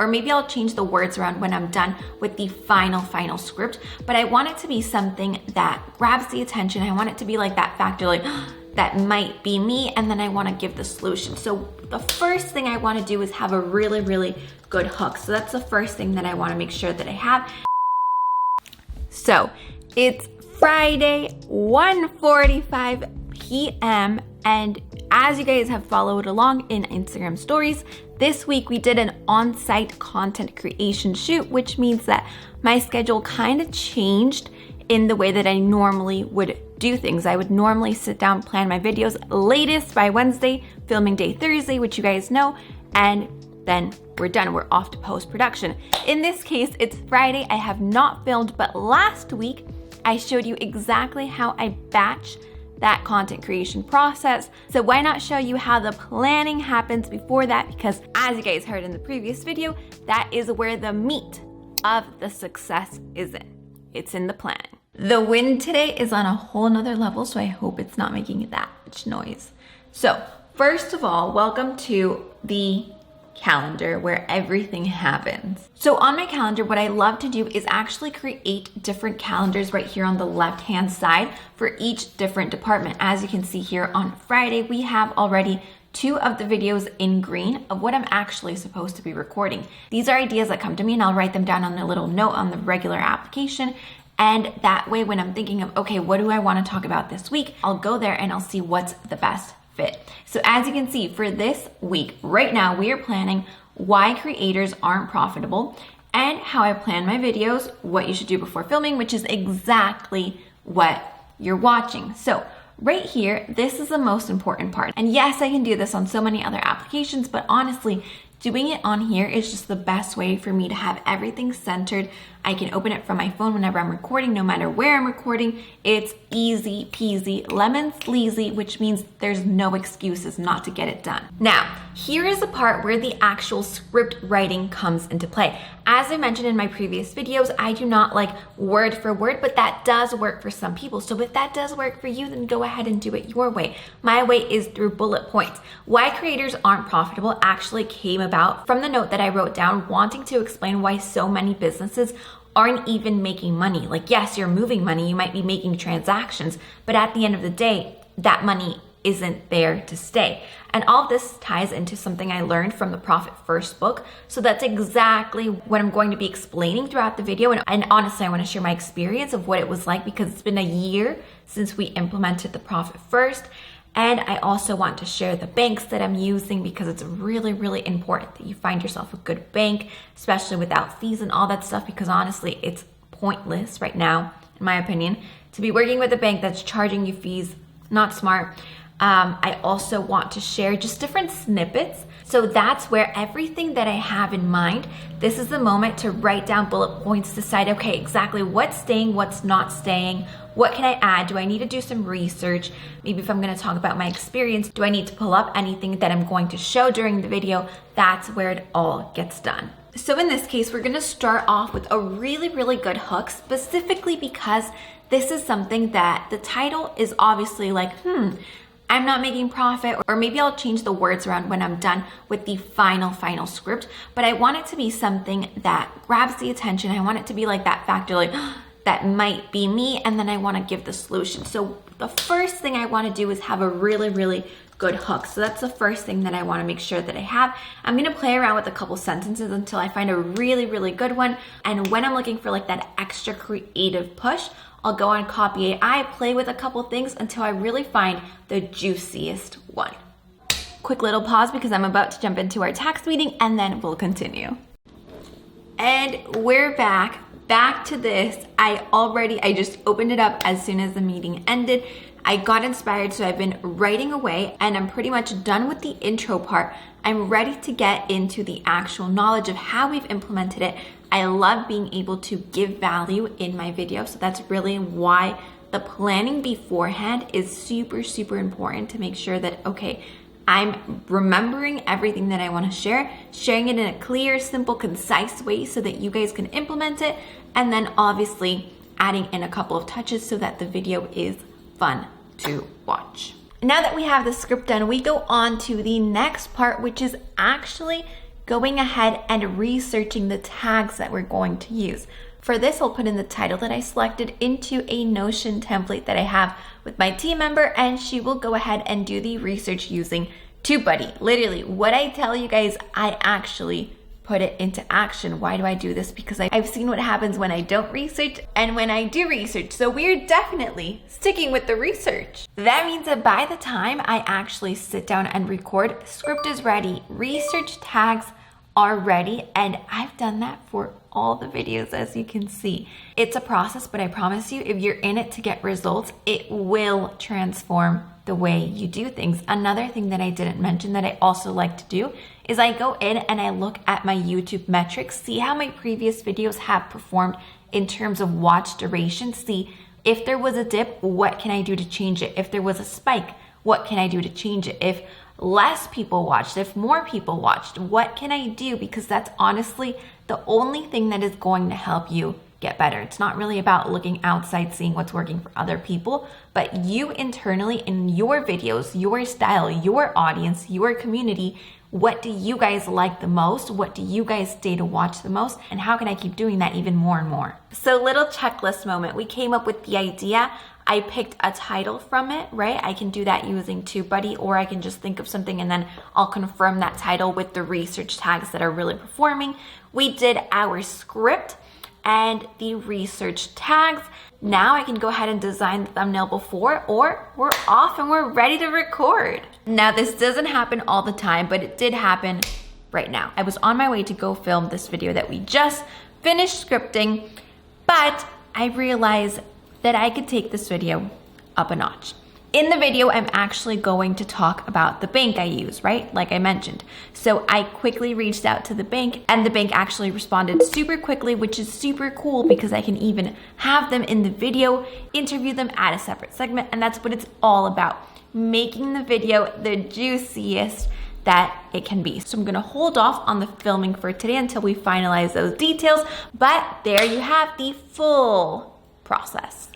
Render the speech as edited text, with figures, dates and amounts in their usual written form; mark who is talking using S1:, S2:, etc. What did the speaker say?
S1: or maybe I'll change the words around when I'm done with the final script, but I want it to be something that grabs the attention. I want it to be like that factor, like that might be me, and then I want to give the solution. So the first thing I want to do is have a really good hook. So that's the first thing that I want to make sure that I have. So it's Friday, 1:45 p.m. and as you guys have followed along in Instagram stories, this week we did an on-site content creation shoot, which means that my schedule kind of changed in the way that I normally would do things. I would normally sit down, plan my videos latest by Wednesday, filming day Thursday, which you guys know, and then we're done. We're off to post-production. In this case, it's Friday. I have not filmed, but last week I showed you exactly how I batch that content creation process. So why not show you how the planning happens before that? Because as you guys heard in the previous video, that is where the meat of the success is in. It's in the planning. The wind today is on a whole nother level, so I hope it's not making that much noise. So first of all, welcome to the calendar where everything happens. So on my calendar, what I love to do is actually create different calendars right here on the left-hand side for each different department. As you can see here on Friday, we have already 2 of the videos in green of what I'm actually supposed to be recording. These are ideas that come to me and I'll write them down on a little note on the regular application. And that way, when I'm thinking of, okay, what do I want to talk about this week? I'll go there and I'll see what's the best fit. So as you can see, for this week, right now, we are planning why creators aren't profitable and how I plan my videos, what you should do before filming, which is exactly what you're watching. So right here, this is the most important part. And yes, I can do this on so many other applications, but honestly, doing it on here is just the best way for me to have everything centered. I can open it from my phone whenever I'm recording, no matter where I'm recording. It's easy peasy, lemon sleazy, which means there's no excuses not to get it done. Now, here is the part where the actual script writing comes into play. As I mentioned in my previous videos, I do not like word for word, but that does work for some people. So if that does work for you, then go ahead and do it your way. My way is through bullet points. Why creators aren't profitable actually came about from the note that I wrote down, wanting to explain why so many businesses aren't even making money. Like, yes, you're moving money, you might be making transactions, but at the end of the day, that money isn't there to stay. And all of this ties into something I learned from the Profit First book. So that's exactly what I'm going to be explaining throughout the video. And honestly, I want to share my experience of what it was like because it's been a year since we implemented the Profit First. And I also want to share the banks that I'm using because it's really important that you find yourself a good bank, especially without fees and all that stuff, because honestly, it's pointless right now, in my opinion, to be working with a bank that's charging you fees. Not smart. I also want to share just different snippets. So that's where everything that I have in mind, this is the moment to write down bullet points, decide, okay, exactly what's staying, what's not staying, what can I add? Do I need to do some research? Maybe if I'm going to talk about my experience, do I need to pull up anything that I'm going to show during the video? That's where it all gets done. So in this case, we're going to start off with a really good hook, specifically because this is something that the title is obviously like, I'm not making profit, or maybe I'll change the words around when I'm done with the final script, but I want it to be something that grabs the attention. I want it to be like that factor, like that might be me, and then I want to give the solution. So the first thing I want to do is have a really good hook. So that's the first thing that I want to make sure that I have. I'm going to play around with a couple sentences until I find a really good one. And when I'm looking for like that extra creative push, I'll go on copy.ai, play with a couple things until I really find the juiciest one. Quick little pause because I'm about to jump into our tax meeting and then we'll continue. And we're back to this. I just opened it up as soon as the meeting ended. I got inspired, so I've been writing away and I'm pretty much done with the intro part. I'm ready to get into the actual knowledge of how we've implemented it. I love being able to give value in my video, so that's really why the planning beforehand is super important, to make sure that, okay, I'm remembering everything that I want to share, sharing it in a clear, simple, concise way so that you guys can implement it, and then obviously adding in a couple of touches so that the video is fun to watch. Now that we have the script done, we go on to the next part, which is actually going ahead and researching the tags that we're going to use. For this, I'll put in the title that I selected into a Notion template that I have with my team member, and she will go ahead and do the research using TubeBuddy. Literally, what I tell you guys, I actually put it into action. Why do I do this? Because I've seen what happens when I don't research and when I do research. So we're definitely sticking with the research. That means that by the time I actually sit down and record, script is ready, research tags are ready, and I've done that for all the videos, as you can see. It's a process, but I promise you, if you're in it to get results, it will transform the way you do things. Another thing that I didn't mention that I also like to do is I go in and I look at my YouTube metrics, see how my previous videos have performed in terms of watch duration, see if there was a dip, what can I do to change it? If there was a spike, what can I do to change it? If less people watched, if more people watched, what can I do? Because that's honestly the only thing that is going to help you get better. It's not really about looking outside, seeing what's working for other people, but you internally in your videos, your style, your audience, your community, what do you guys like the most? What do you guys stay to watch the most? And how can I keep doing that even more and more? So little checklist moment. We came up with the idea. I picked a title from it, right? I can do that using TubeBuddy, or I can just think of something and then I'll confirm that title with the research tags that are really performing. We did our script and the research tags. Now I can go ahead and design the thumbnail before, or we're off and we're ready to record. Now this doesn't happen all the time, but it did happen right now. I was on my way to go film this video that we just finished scripting, but I realized that I could take this video up a notch. In the video, I'm actually going to talk about the bank I use, right? Like I mentioned. So I quickly reached out to the bank, and the bank actually responded super quickly, which is super cool because I can even have them in the video, interview them, add a separate segment, and that's what it's all about. Making the video the juiciest that it can be. So I'm gonna hold off on the filming for today until we finalize those details, but there you have the full process.